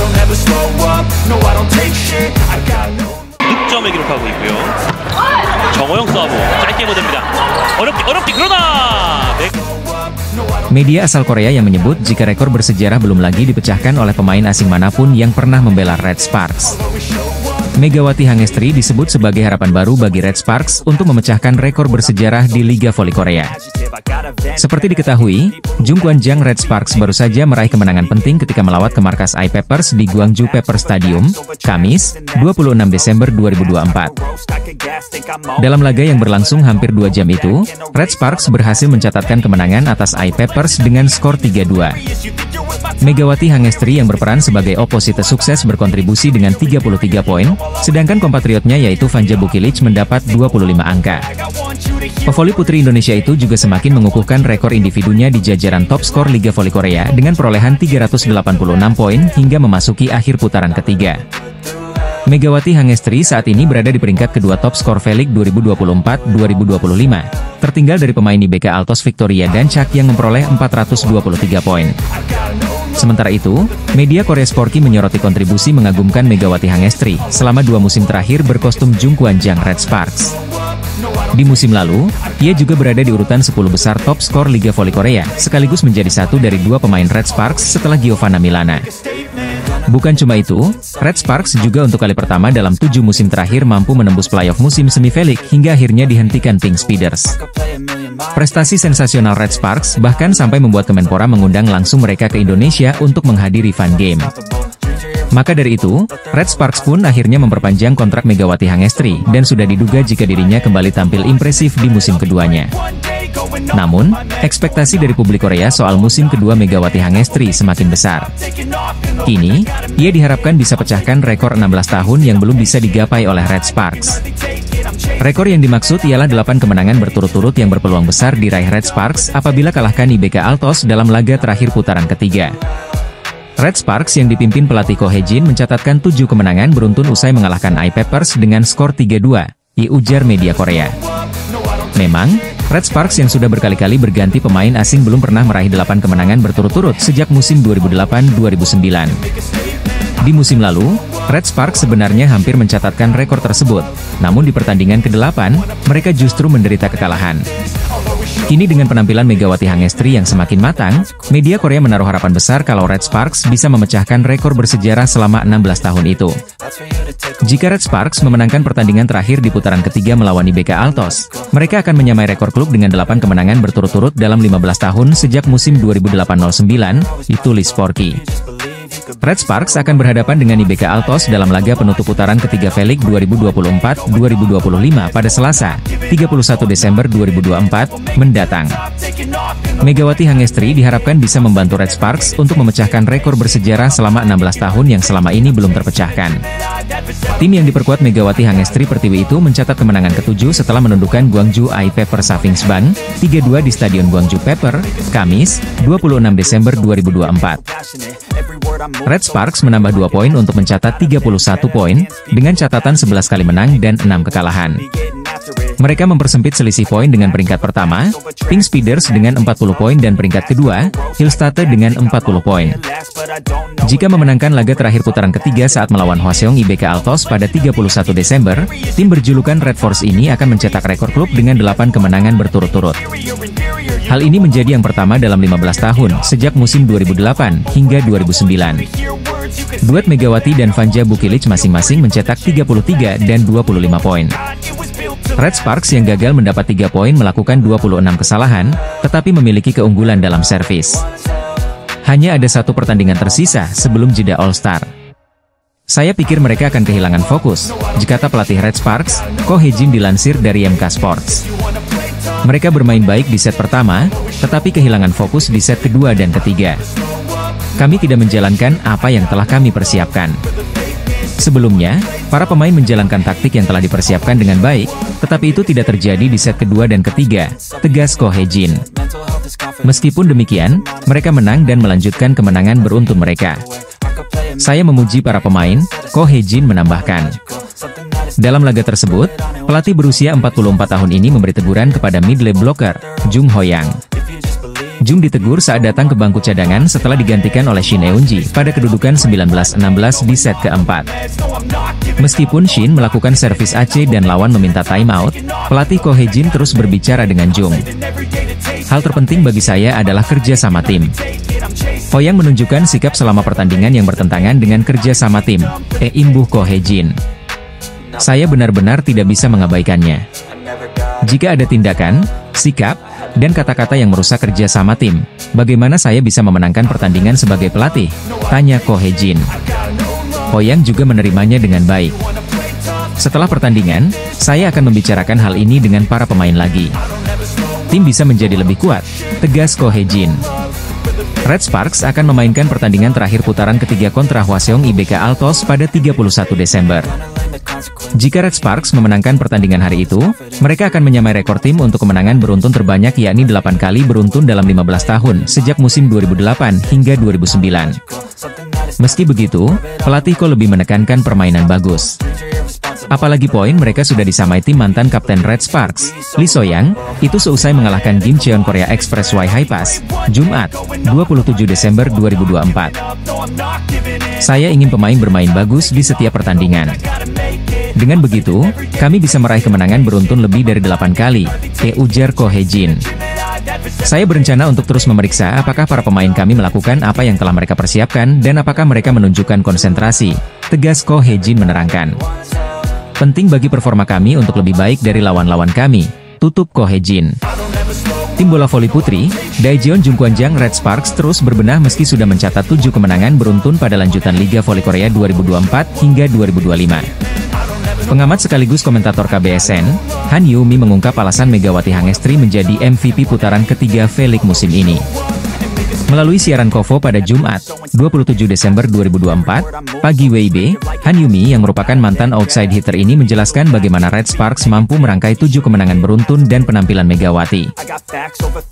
I'll never slow up, no I don't take shit, I got no. 득점을 기록하고 있고요. 정호영 서브 짧게 보냅니다. 어렵게 그러나 Media asal Korea yang menyebut jika rekor bersejarah belum lagi dipecahkan oleh pemain asing manapun yang pernah membela Red Sparks. Megawati Hangestri disebut sebagai harapan baru bagi Red Sparks untuk memecahkan rekor bersejarah di Liga Voli Korea. Seperti diketahui, Jung Kwan-jang Red Sparks baru saja meraih kemenangan penting ketika melawat ke markas I-Peppers di Gwangju Pepper Stadium, Kamis, 26 Desember 2024. Dalam laga yang berlangsung hampir 2 jam itu, Red Sparks berhasil mencatatkan kemenangan atas I-Peppers dengan skor 3-2. Megawati Hangestri yang berperan sebagai oposite sukses berkontribusi dengan 33 poin, sedangkan kompatriotnya yaitu Vanja Bukilic mendapat 25 angka. Pevoli putri Indonesia itu juga semakin mengukuhkan rekor individunya di jajaran top skor Liga Voli Korea dengan perolehan 386 poin hingga memasuki akhir putaran ketiga. Megawati Hangestri saat ini berada di peringkat kedua top skor V-League 2024-2025, tertinggal dari pemain IBK Altos Victoria Dancak yang memperoleh 423 poin. Sementara itu, media Korea Sporki menyoroti kontribusi mengagumkan Megawati Hangestri selama 2 musim terakhir berkostum Jung Kwan-jang Red Sparks. Di musim lalu, ia juga berada di urutan 10 besar top skor Liga Voli Korea, sekaligus menjadi satu dari 2 pemain Red Sparks setelah Giovanna Milana. Bukan cuma itu, Red Sparks juga untuk kali pertama dalam 7 musim terakhir mampu menembus playoff musim semi V-League hingga akhirnya dihentikan Pink Speeders. Prestasi sensasional Red Sparks bahkan sampai membuat Kemenpora mengundang langsung mereka ke Indonesia untuk menghadiri fun game. Maka dari itu, Red Sparks pun akhirnya memperpanjang kontrak Megawati Hangestri dan sudah diduga jika dirinya kembali tampil impresif di musim keduanya. Namun, ekspektasi dari publik Korea soal musim kedua Megawati Hangestri semakin besar. Kini, ia diharapkan bisa pecahkan rekor 16 tahun yang belum bisa digapai oleh Red Sparks. Rekor yang dimaksud ialah 8 kemenangan berturut-turut yang berpeluang besar diraih Red Sparks apabila kalahkan IBK Altos dalam laga terakhir putaran ketiga. Red Sparks yang dipimpin pelatih Ko Hye-jin mencatatkan 7 kemenangan beruntun usai mengalahkan I-Peppers dengan skor 3-2, ujar media Korea. Memang, Red Sparks yang sudah berkali-kali berganti pemain asing belum pernah meraih 8 kemenangan berturut-turut sejak musim 2008-2009. Di musim lalu, Red Sparks sebenarnya hampir mencatatkan rekor tersebut, namun di pertandingan ke-8, mereka justru menderita kekalahan. Kini dengan penampilan Megawati Hangestri yang semakin matang, media Korea menaruh harapan besar kalau Red Sparks bisa memecahkan rekor bersejarah selama 16 tahun itu. Jika Red Sparks memenangkan pertandingan terakhir di putaran ketiga melawan IBK Altos, mereka akan menyamai rekor klub dengan 8 kemenangan berturut-turut dalam 15 tahun sejak musim 2008-09, ditulis Sporki. Red Sparks akan berhadapan dengan IBK Altos dalam laga penutup putaran ketiga V-League 2024-2025 pada Selasa, 31 Desember 2024, mendatang. Megawati Hangestri diharapkan bisa membantu Red Sparks untuk memecahkan rekor bersejarah selama 16 tahun yang selama ini belum terpecahkan. Tim yang diperkuat Megawati Hangestri Pertiwi itu mencatat kemenangan ke-7 setelah menundukkan Gwangju I-Pepper Safingsban, 3-2 di Stadion Gwangju Pepper, Kamis, 26 Desember 2024. Red Sparks menambah 2 poin untuk mencatat 31 poin, dengan catatan 11 kali menang dan 6 kekalahan. Mereka mempersempit selisih poin dengan peringkat pertama, Pink Speeders dengan 40 poin dan peringkat kedua, Hillstate dengan 40 poin. Jika memenangkan laga terakhir putaran ketiga saat melawan Hwaseong IBK Altos pada 31 Desember, tim berjulukan Red Force ini akan mencetak rekor klub dengan 8 kemenangan berturut-turut. Hal ini menjadi yang pertama dalam 15 tahun, sejak musim 2008 hingga 2009. Duet Megawati dan Vanja Bukilic masing-masing mencetak 33 dan 25 poin. Red Sparks yang gagal mendapat 3 poin melakukan 26 kesalahan, tetapi memiliki keunggulan dalam servis. Hanya ada 1 pertandingan tersisa sebelum jeda All-Star. Saya pikir mereka akan kehilangan fokus, kata pelatih Red Sparks, Ko Hye-jin dilansir dari MK Sports. Mereka bermain baik di set pertama, tetapi kehilangan fokus di set kedua dan ketiga. Kami tidak menjalankan apa yang telah kami persiapkan. Sebelumnya, para pemain menjalankan taktik yang telah dipersiapkan dengan baik, tetapi itu tidak terjadi di set kedua dan ketiga, tegas Ko Hye-jin. Meskipun demikian, mereka menang dan melanjutkan kemenangan beruntun mereka. Saya memuji para pemain, Ko Hye-jin menambahkan. Dalam laga tersebut, pelatih berusia 44 tahun ini memberi teguran kepada middle blocker, Jung Ho-yang. Jung ditegur saat datang ke bangku cadangan setelah digantikan oleh Shin Eun-ji pada kedudukan 19-16 di set keempat. Meskipun Shin melakukan servis AC dan lawan meminta timeout, pelatih Ko Hye-jin terus berbicara dengan Jung. Hal terpenting bagi saya adalah kerja sama tim. Hoyang menunjukkan sikap selama pertandingan yang bertentangan dengan kerja sama tim, imbuh Ko Hye-jin. Saya benar-benar tidak bisa mengabaikannya. Jika ada tindakan, sikap, dan kata-kata yang merusak kerja sama tim, bagaimana saya bisa memenangkan pertandingan sebagai pelatih? Tanya Ko Hye-jin. Hoyang juga menerimanya dengan baik. Setelah pertandingan, saya akan membicarakan hal ini dengan para pemain lagi. Tim bisa menjadi lebih kuat, tegas Ko Hye-jin. Red Sparks akan memainkan pertandingan terakhir putaran ketiga kontra Hwaseong IBK Altos pada 31 Desember. Jika Red Sparks memenangkan pertandingan hari itu, mereka akan menyamai rekor tim untuk kemenangan beruntun terbanyak yakni 8 kali beruntun dalam 15 tahun sejak musim 2008 hingga 2009. Meski begitu, pelatih Ko lebih menekankan permainan bagus. Apalagi poin mereka sudah disamai tim mantan kapten Red Sparks, Lee So-young, itu seusai mengalahkan Kim Cheon Korea Express Y High Pass, Jumat, 27 Desember 2024. Saya ingin pemain bermain bagus di setiap pertandingan. Dengan begitu, kami bisa meraih kemenangan beruntun lebih dari 8 kali, ujar Ko Hye-jin. Saya berencana untuk terus memeriksa apakah para pemain kami melakukan apa yang telah mereka persiapkan dan apakah mereka menunjukkan konsentrasi, tegas Ko Hye-jin menerangkan. Penting bagi performa kami untuk lebih baik dari lawan-lawan kami, tutup Ko Hye-jin. Tim bola voli putri, Daejeon Jungkwanjang Red Sparks terus berbenah meski sudah mencatat 7 kemenangan beruntun pada lanjutan Liga Voli Korea 2024 hingga 2025. Pengamat sekaligus komentator KBSN, Han Yoo-mi mengungkap alasan Megawati Hangestri menjadi MVP putaran ketiga V-League musim ini. Melalui siaran KOFO pada Jumat, 27 Desember 2024, pagi WIB, Han Yoo-mi yang merupakan mantan outside hitter ini menjelaskan bagaimana Red Sparks mampu merangkai 7 kemenangan beruntun dan penampilan Megawati.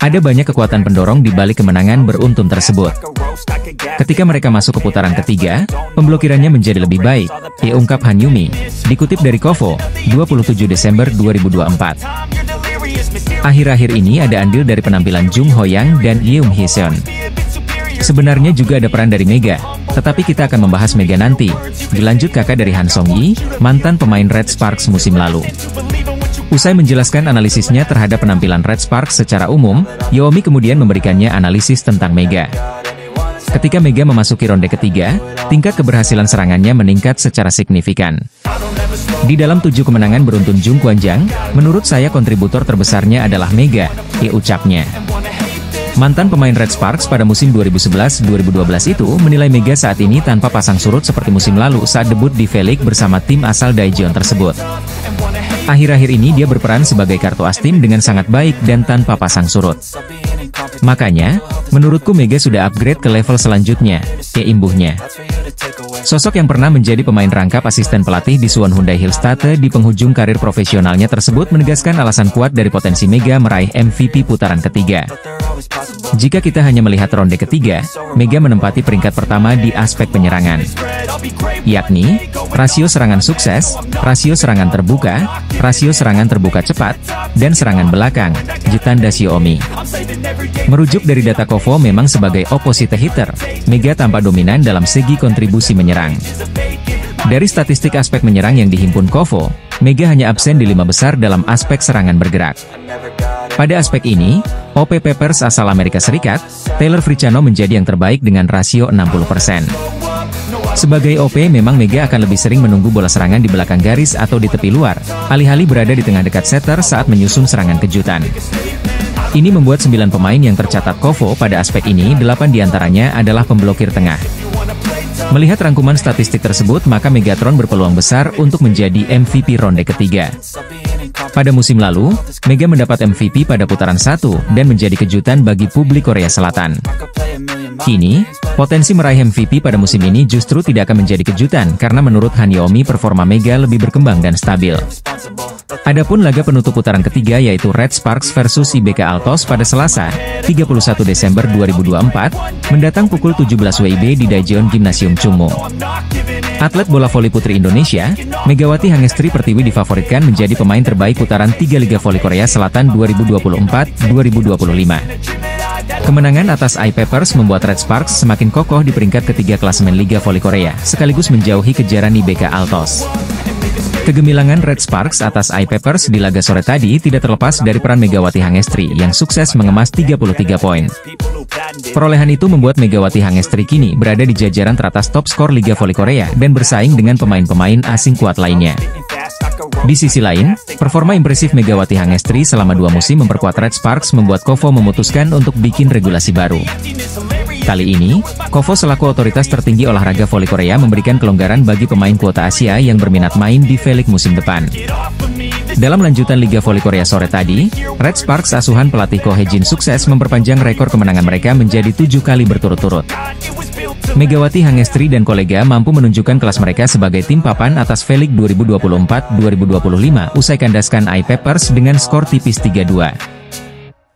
Ada banyak kekuatan pendorong di balik kemenangan beruntun tersebut. Ketika mereka masuk ke putaran ketiga, pemblokirannya menjadi lebih baik, ungkap Han Yoo-mi, dikutip dari KOFO, 27 Desember 2024. Akhir-akhir ini ada andil dari penampilan Jung Ho-yang dan Yeom Hee-seon. Sebenarnya juga ada peran dari Mega, tetapi kita akan membahas Mega nanti, dilanjut kakak dari Han Song-yi, mantan pemain Red Sparks musim lalu. Usai menjelaskan analisisnya terhadap penampilan Red Sparks secara umum, Yoo-mi kemudian memberikannya analisis tentang Mega. Ketika Mega memasuki ronde ketiga, tingkat keberhasilan serangannya meningkat secara signifikan. Di dalam 7 kemenangan beruntun Jungkwanjang, menurut saya kontributor terbesarnya adalah Mega, ucapnya. Mantan pemain Red Sparks pada musim 2011-2012 itu menilai Mega saat ini tanpa pasang surut seperti musim lalu saat debut di V-League bersama tim asal Daejeon tersebut. Akhir-akhir ini dia berperan sebagai kartu as tim dengan sangat baik dan tanpa pasang surut. Makanya, menurutku Mega sudah upgrade ke level selanjutnya, imbuhnya. Sosok yang pernah menjadi pemain rangkap asisten pelatih di Suwon Hyundai Hillstate di penghujung karir profesionalnya tersebut menegaskan alasan kuat dari potensi Mega meraih MVP putaran ketiga. Jika kita hanya melihat ronde ketiga, Mega menempati peringkat pertama di aspek penyerangan, yakni rasio serangan sukses, rasio serangan terbuka, rasio serangan terbuka cepat, dan serangan belakang, Jitanda Xiaomi. Merujuk dari data KOFO memang sebagai opposite hitter, Mega tampak dominan dalam segi kontribusi menyerang. Dari statistik aspek menyerang yang dihimpun KOFO, Mega hanya absen di 5 besar dalam aspek serangan bergerak. Pada aspek ini, OP Peppers asal Amerika Serikat, Taylor Fricciano menjadi yang terbaik dengan rasio 60%. Sebagai OP memang Mega akan lebih sering menunggu bola serangan di belakang garis atau di tepi luar, alih-alih berada di tengah dekat setter saat menyusun serangan kejutan. Ini membuat 9 pemain yang tercatat KOFO pada aspek ini, 8 diantaranya adalah pemblokir tengah. Melihat rangkuman statistik tersebut, maka Megatron berpeluang besar untuk menjadi MVP ronde ketiga. Pada musim lalu, Mega mendapat MVP pada putaran 1 dan menjadi kejutan bagi publik Korea Selatan. Kini, potensi meraih MVP pada musim ini justru tidak akan menjadi kejutan karena menurut Han Yoo-mi performa Mega lebih berkembang dan stabil. Adapun laga penutup putaran ketiga yaitu Red Sparks versus IBK Altos pada Selasa, 31 Desember 2024, mendatang pukul 17 WIB di Daejeon Gymnasium Chungmo. Atlet bola voli putri Indonesia, Megawati Hangestri Pertiwi difavoritkan menjadi pemain terbaik putaran 3 Liga Voli Korea Selatan 2024-2025. Kemenangan atas I-Papers membuat Red Sparks semakin kokoh di peringkat ketiga klasemen Liga Voli Korea, sekaligus menjauhi kejaran IBK Altos. Kegemilangan Red Sparks atas I-Papers di laga sore tadi tidak terlepas dari peran Megawati Hangestri yang sukses mengemas 33 poin. Perolehan itu membuat Megawati Hangestri kini berada di jajaran teratas top skor Liga Voli Korea dan bersaing dengan pemain-pemain asing kuat lainnya. Di sisi lain, performa impresif Megawati Hangestri selama 2 musim memperkuat Red Sparks membuat KOFO memutuskan untuk bikin regulasi baru. Kali ini, KOFO selaku otoritas tertinggi olahraga voli Korea memberikan kelonggaran bagi pemain kuota Asia yang berminat main di V-League musim depan. Dalam lanjutan Liga Voli Korea sore tadi, Red Sparks asuhan pelatih Ko Hye-jin sukses memperpanjang rekor kemenangan mereka menjadi 7 kali berturut-turut. Megawati Hangestri dan kolega mampu menunjukkan kelas mereka sebagai tim papan atas V-League 2024-2025 usai kandaskan I-Papers dengan skor tipis 3-2.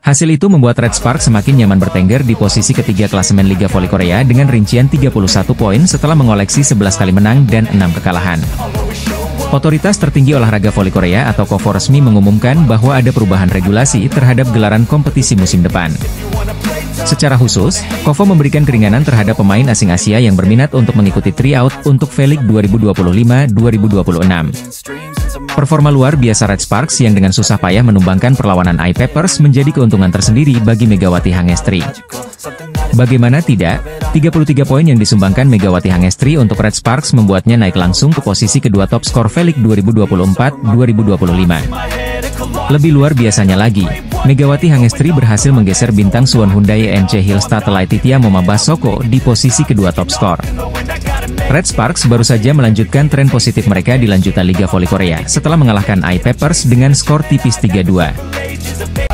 Hasil itu membuat Red Sparks semakin nyaman bertengger di posisi ketiga klasemen Liga Voli Korea dengan rincian 31 poin setelah mengoleksi 11 kali menang dan 6 kekalahan. Otoritas tertinggi olahraga voli Korea atau KOFO resmi mengumumkan bahwa ada perubahan regulasi terhadap gelaran kompetisi musim depan. Secara khusus, KOFO memberikan keringanan terhadap pemain asing Asia yang berminat untuk mengikuti tryout untuk V-League 2025-2026. Performa luar biasa Red Sparks yang dengan susah payah menumbangkan perlawanan I-Papers menjadi keuntungan tersendiri bagi Megawati Hangestri. Bagaimana tidak, 33 poin yang disumbangkan Megawati Hangestri untuk Red Sparks membuatnya naik langsung ke posisi kedua top skor V-League 2024-2025. Lebih luar biasanya lagi, Megawati Hangestri berhasil menggeser bintang Suwon Hyundai NC Hillstad Laetitia Momabasoko di posisi kedua top skor. Red Sparks baru saja melanjutkan tren positif mereka di lanjutan Liga Voli Korea setelah mengalahkan I-Papers dengan skor tipis 3-2.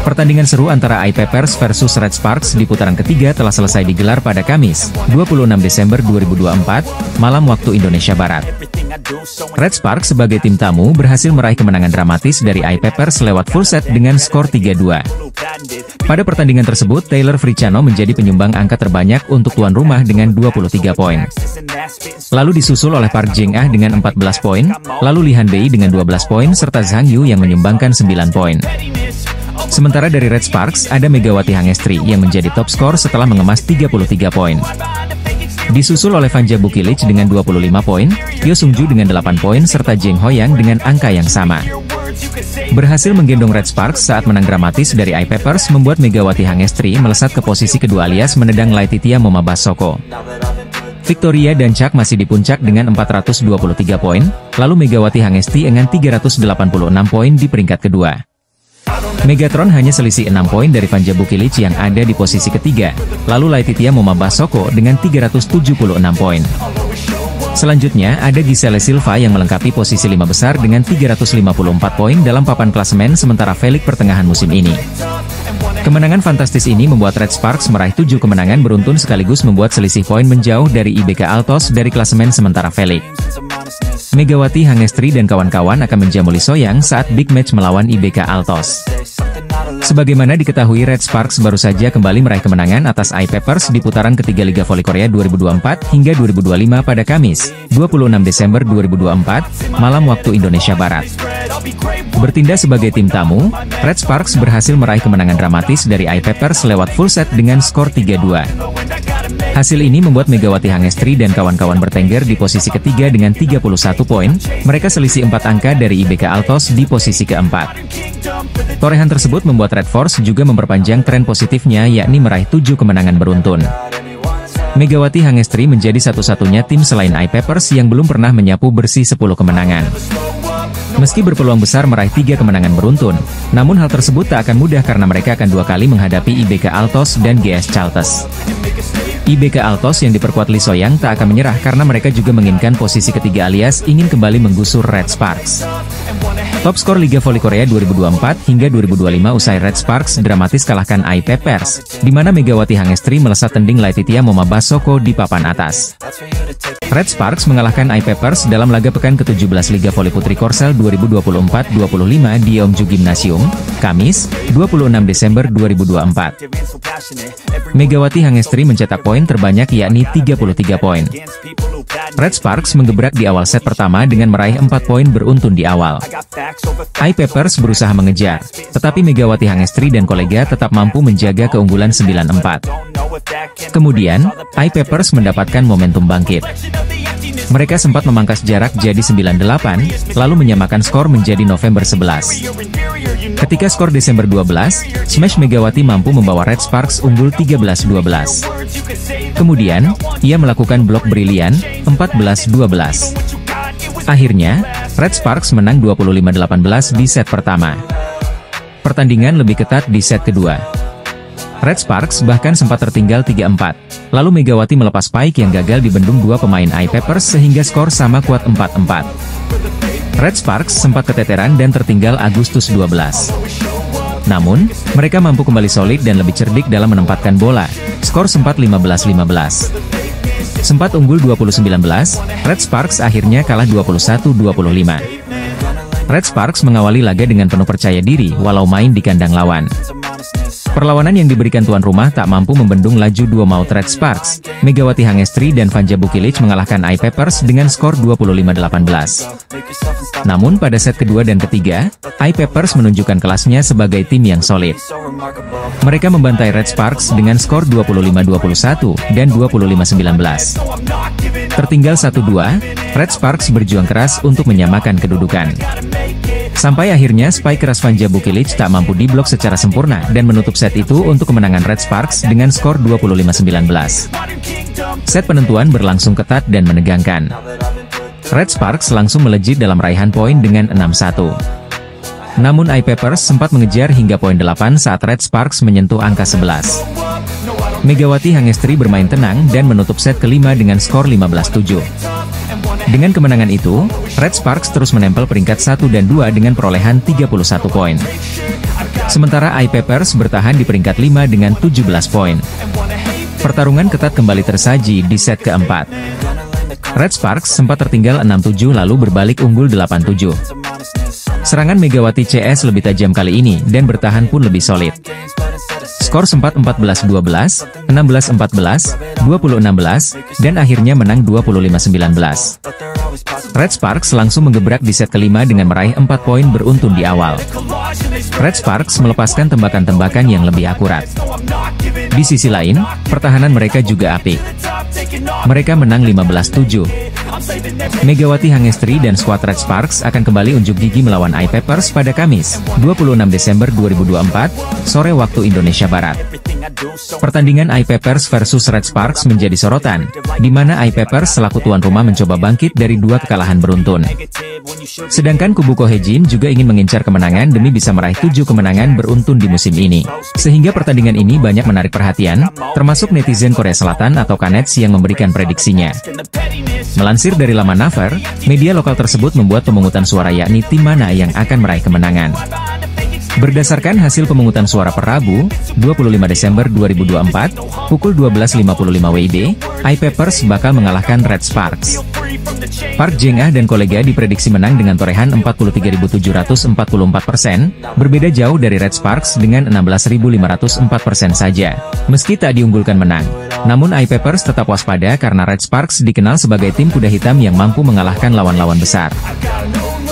Pertandingan seru antara I-Papers versus Red Sparks di putaran ketiga telah selesai digelar pada Kamis, 26 Desember 2024, malam waktu Indonesia Barat. Red Sparks sebagai tim tamu berhasil meraih kemenangan dramatis dari I-Papers lewat full set dengan skor 3-2. Pada pertandingan tersebut, Taylor Fricano menjadi penyumbang angka terbanyak untuk tuan rumah dengan 23 poin. Lalu disusul oleh Park Jeng-ah dengan 14 poin, lalu Lee Han-bei dengan 12 poin serta Zhang Yu yang menyumbangkan 9 poin. Sementara dari Red Sparks ada Megawati Hangestri yang menjadi top skor setelah mengemas 33 poin. Disusul oleh Vanja Bukilic dengan 25 poin, Yo Sung-ju dengan 8 poin serta Jeng Hoyang dengan angka yang sama. Berhasil menggendong Red Sparks saat menang dramatis dari I-Papers membuat Megawati Hangestri melesat ke posisi kedua alias menendang Laetitia Momabasoko. Victoria dan Chak masih di puncak dengan 423 poin, lalu Megawati Hangestri dengan 386 poin di peringkat kedua. Megatron hanya selisih 6 poin dari Vanja Bukilic yang ada di posisi ketiga, lalu Laetitia Momabasoko dengan 376 poin. Selanjutnya ada Giselle Silva yang melengkapi posisi 5 besar dengan 354 poin dalam papan klasemen sementara V-League pertengahan musim ini. Kemenangan fantastis ini membuat Red Sparks meraih 7 kemenangan beruntun sekaligus membuat selisih poin menjauh dari IBK Altos dari klasemen sementara V-League. Megawati Hangestri dan kawan-kawan akan menjamu Lee So-yang saat big match melawan IBK Altos. Sebagaimana diketahui, Red Sparks baru saja kembali meraih kemenangan atas I-Papers di putaran ketiga Liga Voli Korea 2024 hingga 2025 pada Kamis, 26 Desember 2024, malam waktu Indonesia Barat. Bertindak sebagai tim tamu, Red Sparks berhasil meraih kemenangan dramatis dari I-Papers lewat full set dengan skor 3-2. Hasil ini membuat Megawati Hangestri dan kawan-kawan bertengger di posisi ketiga dengan 31 poin, mereka selisih 4 angka dari IBK Altos di posisi keempat. Torehan tersebut membuat Red Force juga memperpanjang tren positifnya yakni meraih 7 kemenangan beruntun. Megawati Hangestri menjadi satu-satunya tim selain I-Papers yang belum pernah menyapu bersih 10 kemenangan. Meski berpeluang besar meraih 3 kemenangan beruntun, namun hal tersebut tak akan mudah karena mereka akan 2 kali menghadapi IBK Altos dan GS Chalters. IBK Altos yang diperkuat Lee So-yang tak akan menyerah karena mereka juga menginginkan posisi ketiga alias ingin kembali menggusur Red Sparks. Top skor Liga Voli Korea 2024 hingga 2025 usai Red Sparks dramatis kalahkan I-Papers, di mana Megawati Hangestri melesat tending Laetitia Momabasoko di papan atas. Red Sparks mengalahkan I-Papers dalam laga pekan ke-17 Liga Voli Putri Korsel 2024-25 di Yeongju Gymnasium, Kamis, 26 Desember 2024. Megawati Hangestri mencetak poin terbanyak yakni 33 poin. Red Sparks menggebrak di awal set pertama dengan meraih 4 poin beruntun di awal. I-Peppers berusaha mengejar, tetapi Megawati Hangestri dan kolega tetap mampu menjaga keunggulan 9-4. Kemudian, I-Peppers mendapatkan momentum bangkit. Mereka sempat memangkas jarak jadi 9-8, lalu menyamakan skor menjadi November 11. Ketika skor Desember 12, Smash Megawati mampu membawa Red Sparks unggul 13-12. Kemudian, ia melakukan blok brilian, 14-12. Akhirnya, Red Sparks menang 25-18 di set pertama. Pertandingan lebih ketat di set kedua. Red Sparks bahkan sempat tertinggal 3-4. Lalu Megawati melepas spike yang gagal dibendung dua pemain I-Peppers sehingga skor sama kuat 4-4. Red Sparks sempat keteteran dan tertinggal Agustus 12. Namun, mereka mampu kembali solid dan lebih cerdik dalam menempatkan bola. Skor sempat 15-15. Sempat unggul 20-19, Red Sparks akhirnya kalah 21-25. Red Sparks mengawali laga dengan penuh percaya diri walau main di kandang lawan. Perlawanan yang diberikan tuan rumah tak mampu membendung laju dua maut Red Sparks. Megawati Hangestri dan Vanja Bukilic mengalahkan I-Peppers dengan skor 25-18. Namun pada set kedua dan ketiga, I-Peppers menunjukkan kelasnya sebagai tim yang solid. Mereka membantai Red Sparks dengan skor 25-21 dan 25-19. Tertinggal 1-2, Red Sparks berjuang keras untuk menyamakan kedudukan. Sampai akhirnya spike keras Vanja Bukilic tak mampu diblok secara sempurna dan menutup set itu untuk kemenangan Red Sparks dengan skor 25-19. Set penentuan berlangsung ketat dan menegangkan. Red Sparks langsung melejit dalam raihan poin dengan 6-1. Namun I-Peppers sempat mengejar hingga poin 8 saat Red Sparks menyentuh angka 11. Megawati Hangestri bermain tenang dan menutup set kelima dengan skor 15-7. Dengan kemenangan itu, Red Sparks terus menempel peringkat 1 dan 2 dengan perolehan 31 poin. Sementara I-Peppers bertahan di peringkat 5 dengan 17 poin. Pertarungan ketat kembali tersaji di set keempat. Red Sparks sempat tertinggal 6-7 lalu berbalik unggul 8-7. Serangan Megawati CS lebih tajam kali ini dan bertahan pun lebih solid. Skor sempat 14-12, 16-14, 20-16, dan akhirnya menang 25-19. Red Sparks langsung menggebrak di set kelima dengan meraih 4 poin beruntun di awal. Red Sparks melepaskan tembakan-tembakan yang lebih akurat. Di sisi lain, pertahanan mereka juga apik. Mereka menang 15-7. Megawati Hangestri dan skuad Red Sparks akan kembali unjuk gigi melawan I-Peppers pada Kamis, 26 Desember 2024, sore waktu Indonesia Barat. Pertandingan I-Peppers versus Red Sparks menjadi sorotan, di mana I-Peppers selaku tuan rumah mencoba bangkit dari dua kekalahan beruntun. Sedangkan kubu Kohejin juga ingin mengincar kemenangan demi bisa meraih 7 kemenangan beruntun di musim ini. Sehingga pertandingan ini banyak menarik perhatian, termasuk netizen Korea Selatan atau Kanets yang memberikan prediksinya. Melansir dari laman Naver, media lokal tersebut membuat pemungutan suara yakni tim mana yang akan meraih kemenangan. Berdasarkan hasil pemungutan suara per Rabu, 25 Desember 2024, pukul 12.55 WIB, I-Peppers bakal mengalahkan Red Sparks. Park Jeng-ah dan kolega diprediksi menang dengan torehan 43.744%, berbeda jauh dari Red Sparks dengan 16.504% saja. Meski tak diunggulkan menang, namun I-Peppers tetap waspada karena Red Sparks dikenal sebagai tim kuda hitam yang mampu mengalahkan lawan-lawan besar.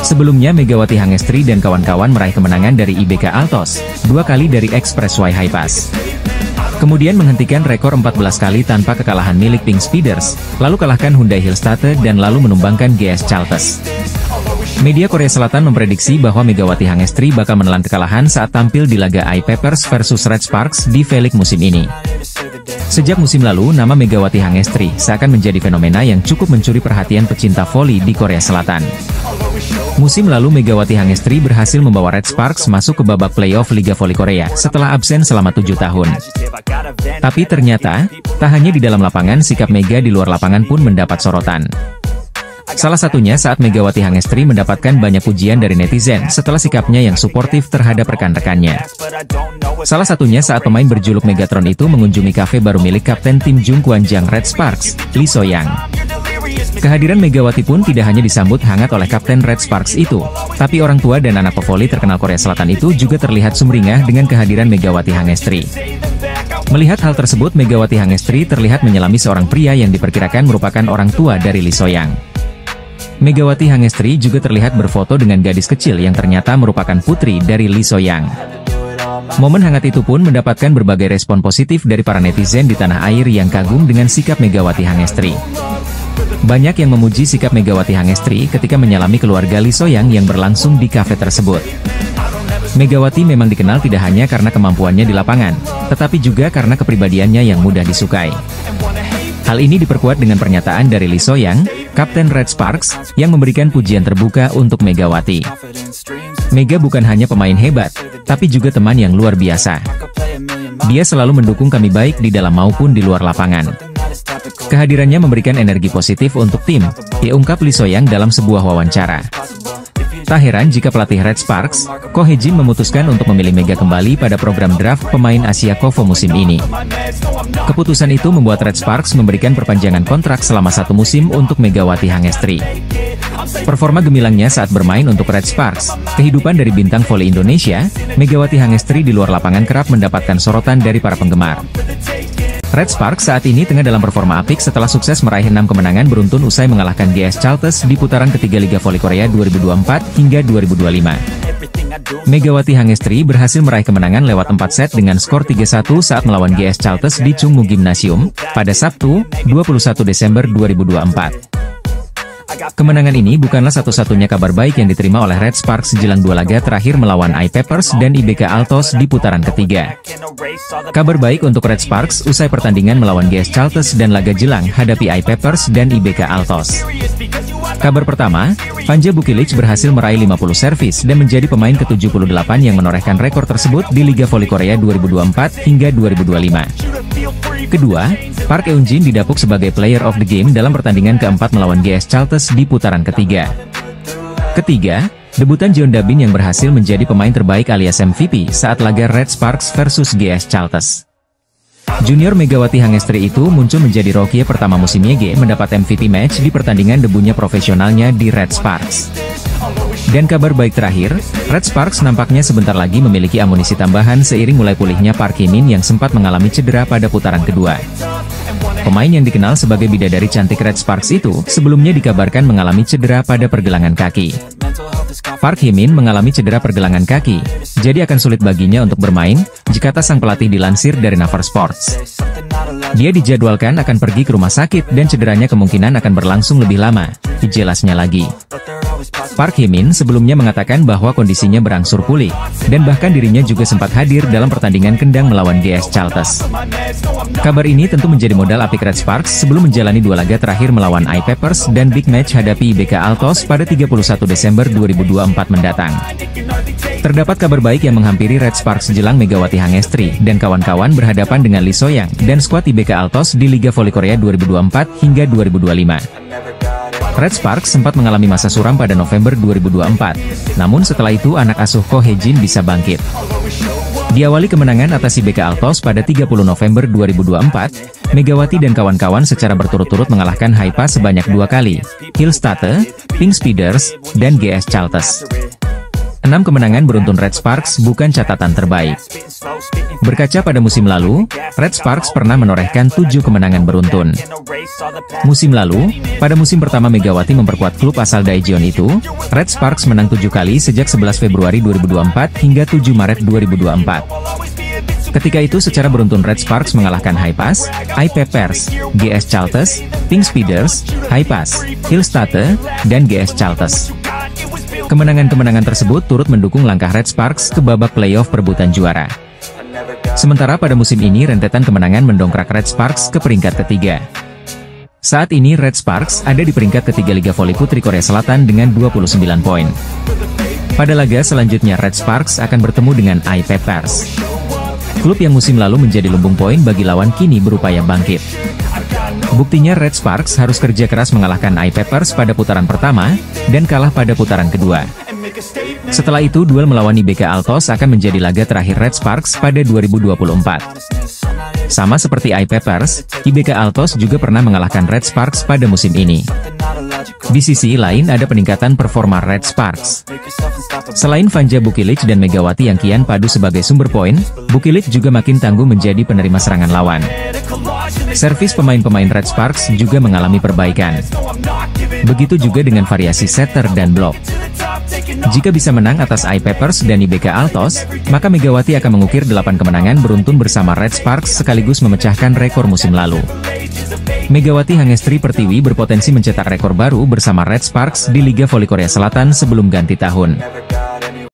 Sebelumnya Megawati Hangestri dan kawan-kawan meraih kemenangan dari IBK Altos, 2 kali dari Expressway High Pass. Kemudian menghentikan rekor 14 kali tanpa kekalahan milik Pink Speeders, lalu kalahkan Hyundai Hillstate dan lalu menumbangkan GS Chaltes. Media Korea Selatan memprediksi bahwa Megawati Hangestri bakal menelan kekalahan saat tampil di laga I-Peppers versus Red Sparks di V-League musim ini. Sejak musim lalu, nama Megawati Hangestri seakan menjadi fenomena yang cukup mencuri perhatian pecinta voli di Korea Selatan. Musim lalu Megawati Hangestri berhasil membawa Red Sparks masuk ke babak playoff Liga Voli Korea setelah absen selama 7 tahun. Tapi ternyata, tak hanya di dalam lapangan, sikap Mega di luar lapangan pun mendapat sorotan. Salah satunya saat Megawati Hangestri mendapatkan banyak pujian dari netizen setelah sikapnya yang suportif terhadap rekan-rekannya. Salah satunya saat pemain berjuluk Megatron itu mengunjungi kafe baru milik kapten tim Jungkwanjang Red Sparks, Lee So-yang. Kehadiran Megawati pun tidak hanya disambut hangat oleh kapten Red Sparks itu, tapi orang tua dan anak pevoli terkenal Korea Selatan itu juga terlihat sumringah dengan kehadiran Megawati Hangestri. Melihat hal tersebut, Megawati Hangestri terlihat menyelami seorang pria yang diperkirakan merupakan orang tua dari Lee So-young. Megawati Hangestri juga terlihat berfoto dengan gadis kecil yang ternyata merupakan putri dari Lee So-young. Momen hangat itu pun mendapatkan berbagai respon positif dari para netizen di tanah air yang kagum dengan sikap Megawati Hangestri. Banyak yang memuji sikap Megawati Hangestri ketika menyalami keluarga Lee So-young yang berlangsung di kafe tersebut. Megawati memang dikenal tidak hanya karena kemampuannya di lapangan, tetapi juga karena kepribadiannya yang mudah disukai. Hal ini diperkuat dengan pernyataan dari Lee So-young, Kapten Red Sparks, yang memberikan pujian terbuka untuk Megawati. Mega bukan hanya pemain hebat, tapi juga teman yang luar biasa. Dia selalu mendukung kami baik di dalam maupun di luar lapangan. Kehadirannya memberikan energi positif untuk tim, diungkap Lee So-young dalam sebuah wawancara. Tak heran jika pelatih Red Sparks, Ko Hye-jin memutuskan untuk memilih Mega kembali pada program draft pemain Asia KOFO musim ini. Keputusan itu membuat Red Sparks memberikan perpanjangan kontrak selama 1 musim untuk Megawati Hangestri. Performa gemilangnya saat bermain untuk Red Sparks, kehidupan dari bintang voli Indonesia, Megawati Hangestri di luar lapangan kerap mendapatkan sorotan dari para penggemar. Red Sparks saat ini tengah dalam performa apik setelah sukses meraih 6 kemenangan beruntun usai mengalahkan GS Chalters di putaran ketiga Liga Voli Korea 2024 hingga 2025. Megawati Hangestri berhasil meraih kemenangan lewat 4 set dengan skor 3-1 saat melawan GS Chalters di Chungmu Gymnasium, pada Sabtu, 21 Desember 2024. Kemenangan ini bukanlah satu-satunya kabar baik yang diterima oleh Red Sparks jelang 2 laga terakhir melawan I-Peppers dan IBK Altos di putaran ketiga. Kabar baik untuk Red Sparks usai pertandingan melawan GS Chalters dan laga jelang hadapi I-Peppers dan IBK Altos. Kabar pertama, Panja Bukilic berhasil meraih 50 servis dan menjadi pemain ke-78 yang menorehkan rekor tersebut di Liga Voli Korea 2024 hingga 2025. Kedua, Park Eun-jin didapuk sebagai Player of the Game dalam pertandingan keempat melawan GS Chalters di putaran ketiga. Ketiga, debutan Jeon Da-bin yang berhasil menjadi pemain terbaik alias MVP saat laga Red Sparks versus GS Chalters. Junior Megawati Hangestri itu muncul menjadi rookie pertama musim YG mendapat MVP match di pertandingan debutnya profesionalnya di Red Sparks. Dan kabar baik terakhir, Red Sparks nampaknya sebentar lagi memiliki amunisi tambahan seiring mulai pulihnya Park Hye-min yang sempat mengalami cedera pada putaran kedua. Pemain yang dikenal sebagai bidadari cantik Red Sparks itu sebelumnya dikabarkan mengalami cedera pada pergelangan kaki. Park Hye-min mengalami cedera pergelangan kaki, jadi akan sulit baginya untuk bermain, jika sang pelatih dilansir dari Naver Sports. Dia dijadwalkan akan pergi ke rumah sakit dan cederanya kemungkinan akan berlangsung lebih lama, jelasnya lagi. Park Hye-min sebelumnya mengatakan bahwa kondisinya berangsur pulih, dan bahkan dirinya juga sempat hadir dalam pertandingan kendang melawan GS Chalters. Kabar ini tentu menjadi modal apik Red Sparks sebelum menjalani 2 laga terakhir melawan I-Peppers dan big match hadapi IBK Altos pada 31 Desember 2024 mendatang. Terdapat kabar baik yang menghampiri Red Sparks jelang Megawati Hangestri dan kawan-kawan berhadapan dengan Lee So-young dan skuad IBK Altos di Liga Voli Korea 2024 hingga 2025. Red Sparks sempat mengalami masa suram pada November 2024, namun setelah itu anak asuh Ko Hye-jin bisa bangkit. Diawali kemenangan atas IBK Altos pada 30 November 2024, Megawati dan kawan-kawan secara berturut-turut mengalahkan Haipa sebanyak 2 kali, Hillstate, Pink Speeders, dan GS Chalters. 6 kemenangan beruntun Red Sparks bukan catatan terbaik. Berkaca pada musim lalu, Red Sparks pernah menorehkan 7 kemenangan beruntun. Musim lalu, pada musim pertama Megawati memperkuat klub asal Daejeon itu, Red Sparks menang 7 kali sejak 11 Februari 2024 hingga 7 Maret 2024. Ketika itu secara beruntun Red Sparks mengalahkan Haipas, I-Peppers, GS Chalters, Pink Speeders, Haipas, Hillstate, dan GS Chalters. Kemenangan-kemenangan tersebut turut mendukung langkah Red Sparks ke babak playoff perebutan juara. Sementara pada musim ini rentetan kemenangan mendongkrak Red Sparks ke peringkat ketiga. Saat ini Red Sparks ada di peringkat ketiga Liga Voli Putri Korea Selatan dengan 29 poin. Pada laga selanjutnya Red Sparks akan bertemu dengan I-Peppers. Klub yang musim lalu menjadi lumbung poin bagi lawan kini berupaya bangkit. Buktinya Red Sparks harus kerja keras mengalahkan I-Peppers pada putaran pertama, dan kalah pada putaran kedua. Setelah itu duel melawan IBK Altos akan menjadi laga terakhir Red Sparks pada 2024. Sama seperti I-Peppers, IBK Altos juga pernah mengalahkan Red Sparks pada musim ini. Di sisi lain ada peningkatan performa Red Sparks. Selain Vanja Bukilic dan Megawati yang kian padu sebagai sumber poin, Bukilic juga makin tangguh menjadi penerima serangan lawan. Servis pemain-pemain Red Sparks juga mengalami perbaikan. Begitu juga dengan variasi setter dan blok. Jika bisa menang atas iPappers dan IBK Altos, maka Megawati akan mengukir 8 kemenangan beruntun bersama Red Sparks sekaligus memecahkan rekor musim lalu. Megawati Hangestri Pertiwi berpotensi mencetak rekor baru bersama Red Sparks di Liga Voli Korea Selatan sebelum ganti tahun.